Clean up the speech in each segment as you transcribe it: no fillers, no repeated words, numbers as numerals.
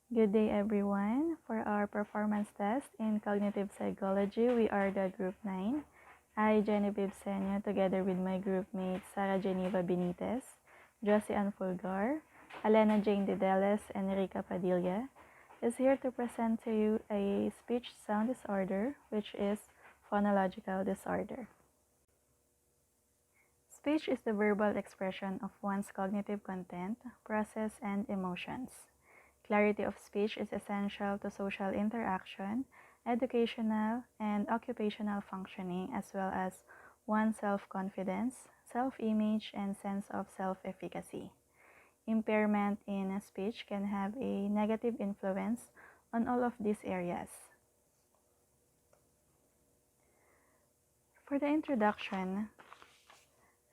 Good day, everyone. For our performance test in cognitive psychology, we are the group 9. I, Genevieve Senyo, together with my group mates Sara Geneva Benitez, Josie Ann Fulgar, Alena Jane Dedeles, and Erika Padilla, is here to present to you a speech sound disorder, which is phonological disorder. Speech is the verbal expression of one's cognitive content, process, and emotions. Clarity of speech is essential to social interaction, educational, and occupational functioning, as well as one's self-confidence, self-image, and sense of self-efficacy. Impairment in speech can have a negative influence on all of these areas. For the introduction,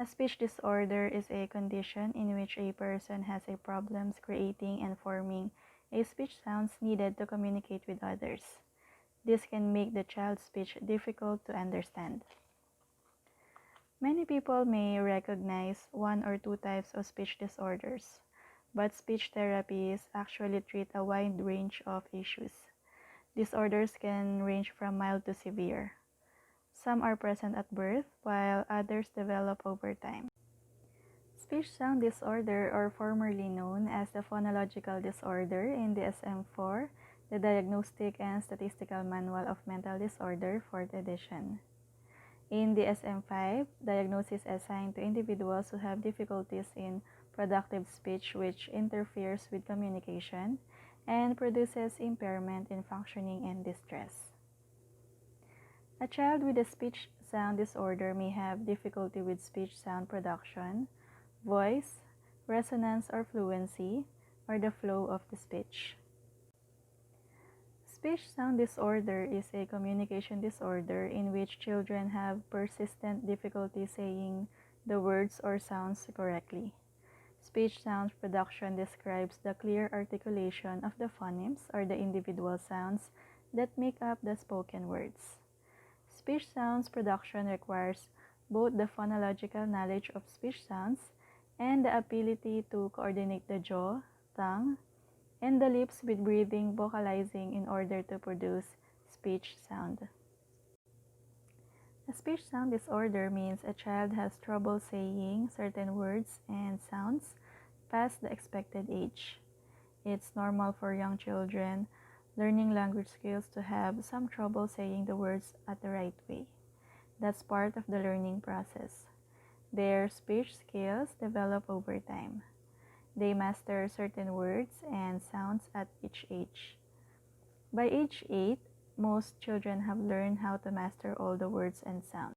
a speech disorder is a condition in which a person has a problems creating and forming a speech sounds needed to communicate with others. This can make the child's speech difficult to understand. Many people may recognize one or two types of speech disorders, but speech therapies actually treat a wide range of issues. Disorders can range from mild to severe. Some are present at birth, while others develop over time. Speech sound disorder, or formerly known as the phonological disorder in DSM-4, the Diagnostic and Statistical Manual of Mental Disorder, 4th edition. In DSM-5, diagnosis assigned to individuals who have difficulties in productive speech which interferes with communication and produces impairment in functioning and distress. A child with a speech sound disorder may have difficulty with speech sound production, voice, resonance or fluency, or the flow of the speech. Speech sound disorder is a communication disorder in which children have persistent difficulty saying the words or sounds correctly. Speech sound production describes the clear articulation of the phonemes or the individual sounds that make up the spoken words. Speech sounds production requires both the phonological knowledge of speech sounds and the ability to coordinate the jaw, tongue, and the lips with breathing, vocalizing in order to produce speech sound. A speech sound disorder means a child has trouble saying certain words and sounds past the expected age. It's normal for young children learning language skills to have some trouble saying the words at the right way. That's part of the learning process. Their speech skills develop over time. They master certain words and sounds at each age. By age 8, most children have learned how to master all the words and sounds.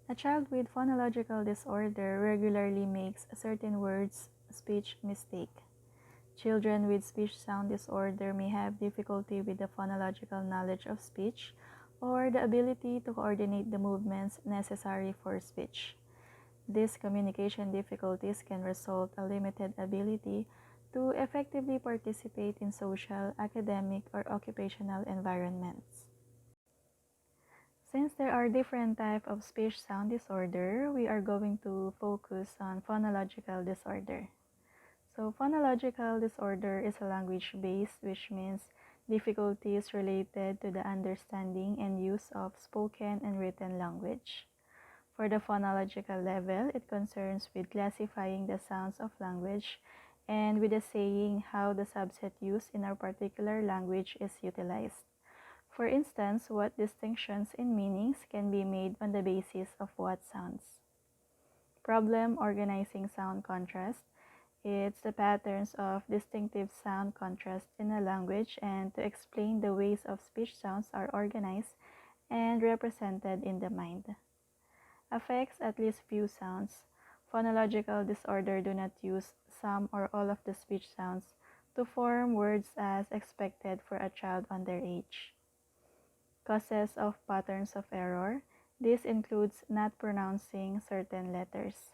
A child with phonological disorder regularly makes certain words speech mistake. Children with speech sound disorder may have difficulty with the phonological knowledge of speech or the ability to coordinate the movements necessary for speech. These communication difficulties can result in a limited ability to effectively participate in social, academic, or occupational environments. Since there are different types of speech sound disorder, we are going to focus on phonological disorder. So, phonological disorder is a language-based, which means difficulties related to the understanding and use of spoken and written language. For the phonological level, it concerns with classifying the sounds of language and with the saying how the subset used in a particular language is utilized. For instance, what distinctions in meanings can be made on the basis of what sounds. Problem organizing sound contrast. It's the patterns of distinctive sound contrast in a language and to explain the ways of speech sounds are organized and represented in the mind. Affects at least few sounds. Phonological disorder do not use some or all of the speech sounds to form words as expected for a child on their age. Causes of patterns of error. This includes not pronouncing certain letters.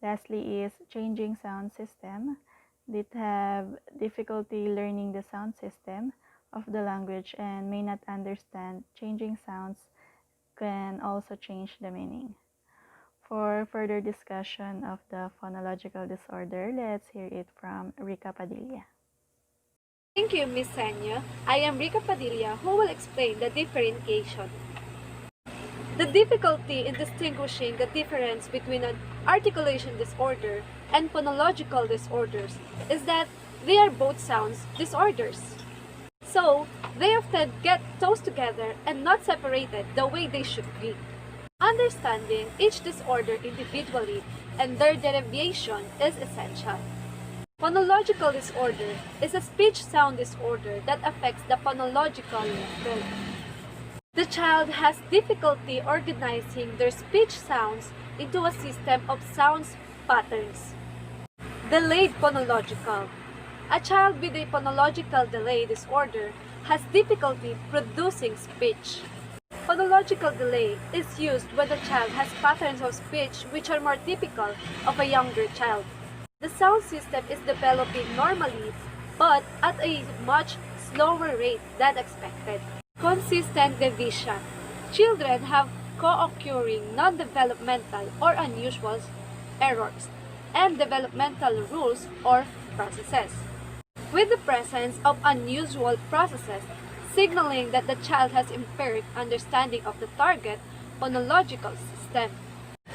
Lastly is changing sound system. They have difficulty learning the sound system of the language and may not understand changing sounds can also change the meaning. For further discussion of the phonological disorder, let's hear it from Rika Padilla. Thank you, Ms. Senya. I am Rica Padilla, who will explain the differentiation. The difficulty in distinguishing the difference between an articulation disorder and phonological disorders is that they are both sounds disorders. So, they often get tossed together and not separated the way they should be. Understanding each disorder individually and their derivation is essential. Phonological disorder is a speech sound disorder that affects the phonological level. The child has difficulty organizing their speech sounds into a system of sounds patterns. Delayed phonological. A child with a phonological delay disorder has difficulty producing speech. Phonological delay is used when the child has patterns of speech which are more typical of a younger child. The sound system is developing normally, but at a much slower rate than expected. Consistent division. Children have co-occurring non-developmental or unusual errors and developmental rules or processes. With the presence of unusual processes, signaling that the child has impaired understanding of the target phonological system.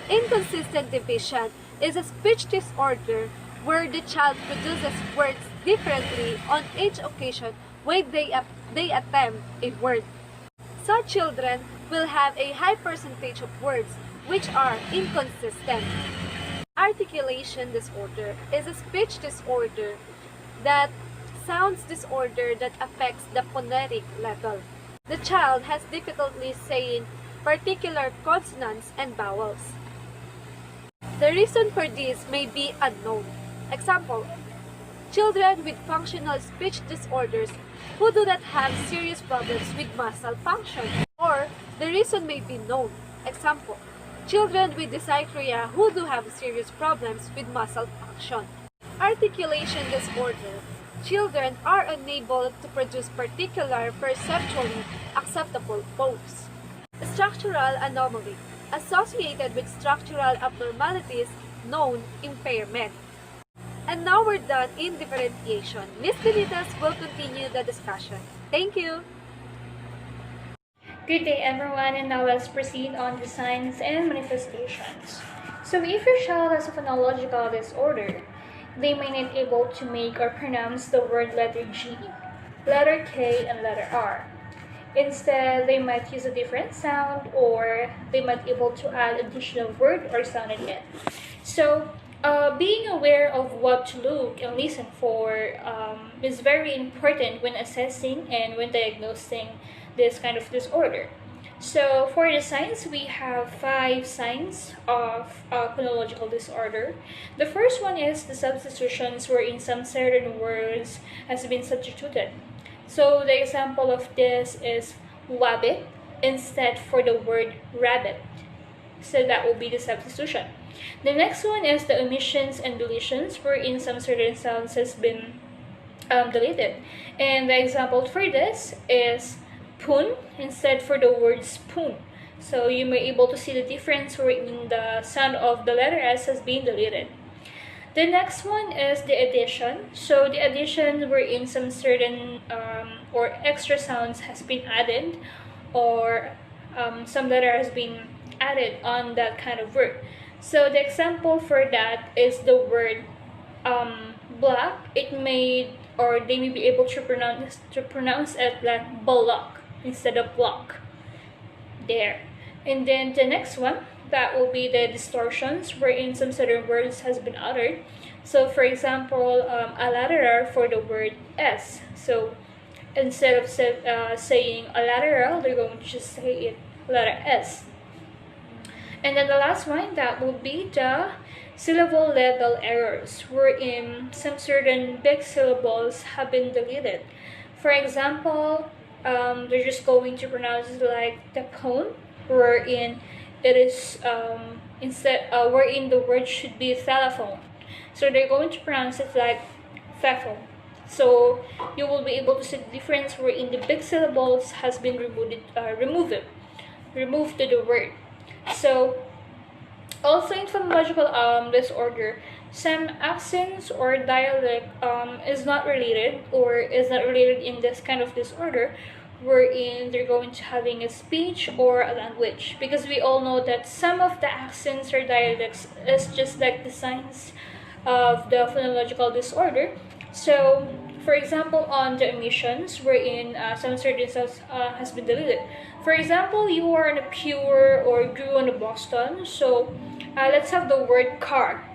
Inconsistent division is a speech disorder where the child produces words differently on each occasion when they attempt a word. Such children will have a high percentage of words which are inconsistent. Articulation disorder is a speech disorder that sounds disorder that affects the phonetic level. The child has difficulty saying particular consonants and vowels. The reason for this may be unknown. Example, children with functional speech disorders who do not have serious problems with muscle function. Or the reason may be known. Example, children with dysarthria who do have serious problems with muscle function. Articulation disorder. Children are unable to produce particular perceptually acceptable pose. Structural anomaly. Associated with structural abnormalities known impairment. And now we're done in differentiation. Ms. Benitez will continue the discussion. Thank you! Good day everyone, and now let's proceed on the signs and manifestations. So if your child has a phonological disorder, they may not be able to make or pronounce the word letter G, letter K, and letter R. Instead, they might use a different sound, or they might be able to add additional word or sound in it. So being aware of what to look and listen for is very important when assessing and when diagnosing this kind of disorder. So for the signs, we have 5 signs of phonological disorder. The first one is the substitutions wherein some certain words has been substituted. So the example of this is wabbit instead for the word rabbit. So that will be the substitution. The next one is the omissions and deletions wherein some certain sounds has been deleted. And the example for this is poon instead for the word spoon. So you may able to see the difference wherein the sound of the letter S has been deleted. The next one is the addition. So the addition wherein some certain or extra sounds has been added, or some letter has been added on that kind of word. So the example for that is the word black. It may, or they may be able to pronounce it like bullock instead of block. There. And then the next one, that will be the distortions wherein some certain words has been uttered. So for example, a lateral for the word S. So instead of saying a lateral, they're going to just say it letter S. And then the last one, that will be the syllable level errors, wherein some certain big syllables have been deleted. For example, they're just going to pronounce it like the cone, wherein it is wherein the word should be telephone. So they're going to pronounce it like telephone. So you will be able to see the difference wherein the big syllables has been removed to the word. So also in phonological disorder, Some accents or dialect is not related or is not related in this kind of disorder, wherein they're going to having a speech or a language, because we all know that some of the accents or dialects is just like the signs of the phonological disorder. So for example, on the emissions wherein some certain sounds has been deleted. For example, you are in a pure or grew in a Boston, so let's have the word car.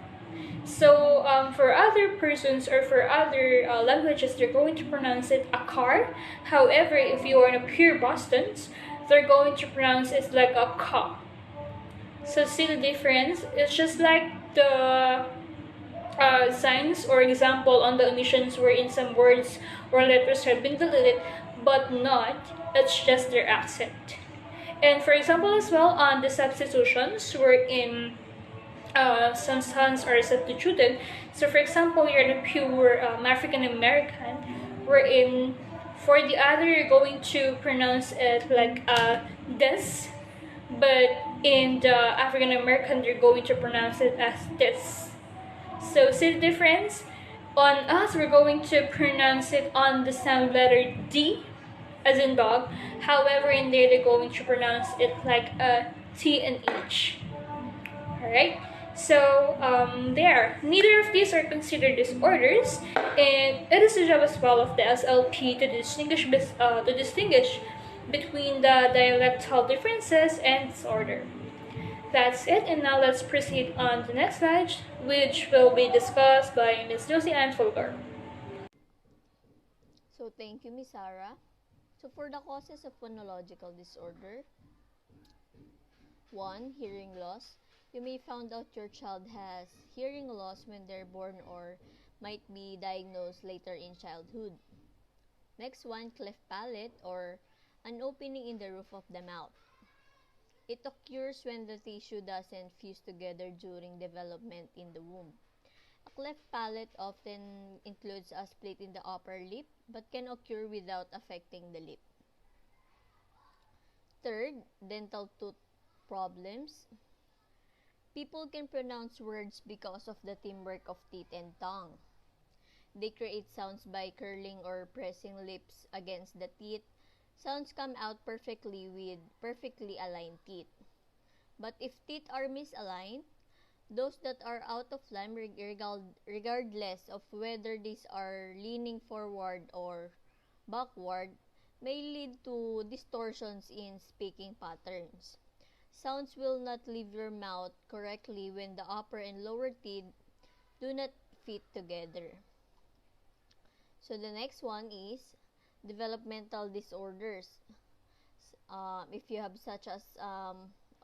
So for other persons or for other languages, they're going to pronounce it a car. However, if you are in a pure Boston's, they're going to pronounce it like a ka. So see the difference? It's just like the signs or example on the omissions wherein some words or letters have been deleted, but not. It's just their accent. And for example, as well on the substitutions wherein some sons are substituted. So, for example, you're a pure African American, wherein for the other you're going to pronounce it like this, but in the African American you're going to pronounce it as this. So, see the difference? On us, we're going to pronounce it on the sound letter D, as in dog. However, in there, they're going to pronounce it like a T and H. Alright? So, there. Neither of these are considered disorders, and it is the job as well of the SLP to distinguish between the dialectal differences and disorder. That's it, and now let's proceed on to the next slide, which will be discussed by Ms. Josie Ann Fulgar. So thank you, Miss Sarah. So for the causes of phonological disorder, 1. Hearing loss. You may find out your child has hearing loss when they're born or might be diagnosed later in childhood. Next one, cleft palate or an opening in the roof of the mouth. It occurs when the tissue doesn't fuse together during development in the womb. A cleft palate often includes a split in the upper lip but can occur without affecting the lip. Third, dental tooth problems. People can pronounce words because of the teamwork of teeth and tongue. They create sounds by curling or pressing lips against the teeth. Sounds come out perfectly with perfectly aligned teeth. But if teeth are misaligned, those that are out of line regardless of whether these are leaning forward or backward, may lead to distortions in speaking patterns. Sounds will not leave your mouth correctly when the upper and lower teeth do not fit together. So the next one is developmental disorders. If you have such as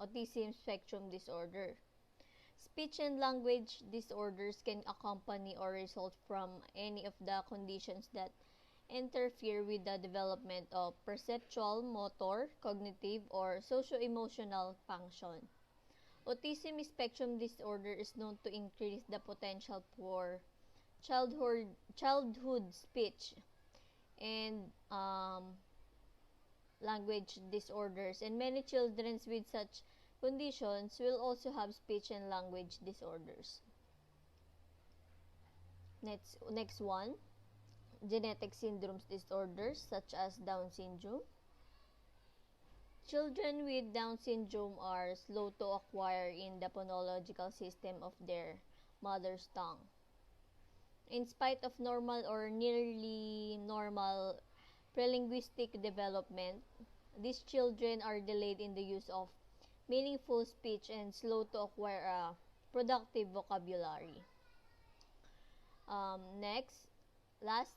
autism spectrum disorder. Speech and language disorders can accompany or result from any of the conditions that interfere with the development of perceptual, motor, cognitive, or socio-emotional function. Autism spectrum disorder is known to increase the potential for childhood speech and language disorders, and many children with such conditions will also have speech and language disorders. Next one, genetic syndromes disorders such as Down syndrome. Children with Down syndrome are slow to acquire in the phonological system of their mother's tongue. In spite of normal or nearly normal prelinguistic development, these children are delayed in the use of meaningful speech and slow to acquire a productive vocabulary. Last,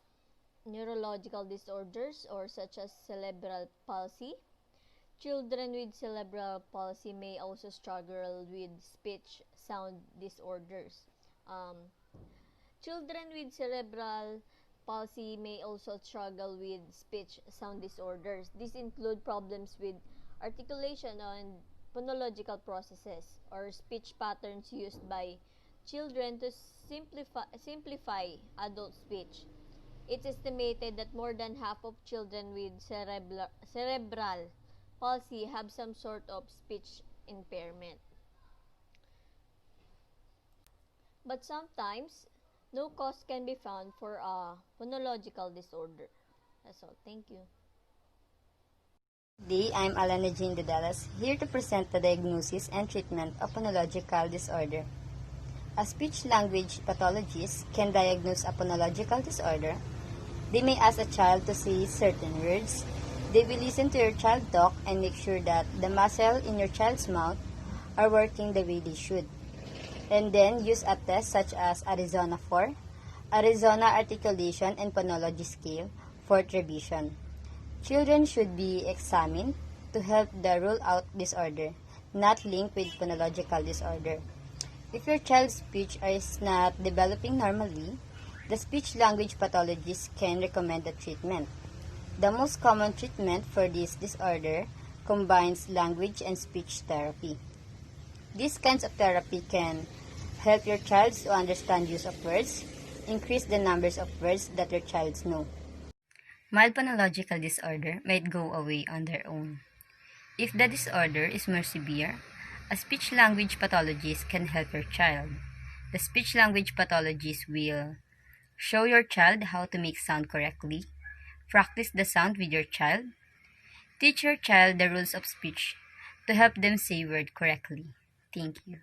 neurological disorders or such as cerebral palsy. Children with cerebral palsy may also struggle with speech sound disorders. Children with cerebral palsy may also struggle with speech sound disorders. These include problems with articulation and phonological processes or speech patterns used by children to simplify adult speech. It's estimated that more than half of children with cerebral palsy have some sort of speech impairment. But sometimes, no cause can be found for a phonological disorder. That's all. Thank you. Today, I'm Alana Jane Dedalas, here to present the diagnosis and treatment of phonological disorder. A speech-language pathologist can diagnose a phonological disorder. They may ask a child to say certain words. They will listen to your child talk and make sure that the muscles in your child's mouth are working the way they should. And then use a test such as Arizona 4, Arizona Articulation and Phonology Scale for revision. Children should be examined to help the rule out disorder, not linked with phonological disorder. If your child's speech is not developing normally, the speech-language pathologist can recommend a treatment. The most common treatment for this disorder combines language and speech therapy. These kinds of therapy can help your child to understand use of words, increase the numbers of words that your child knows. Mild phonological disorder might go away on their own. If the disorder is more severe, a speech-language pathologist can help your child. The speech-language pathologist will show your child how to make sound correctly, practice the sound with your child, teach your child the rules of speech to help them say word correctly. Thank you.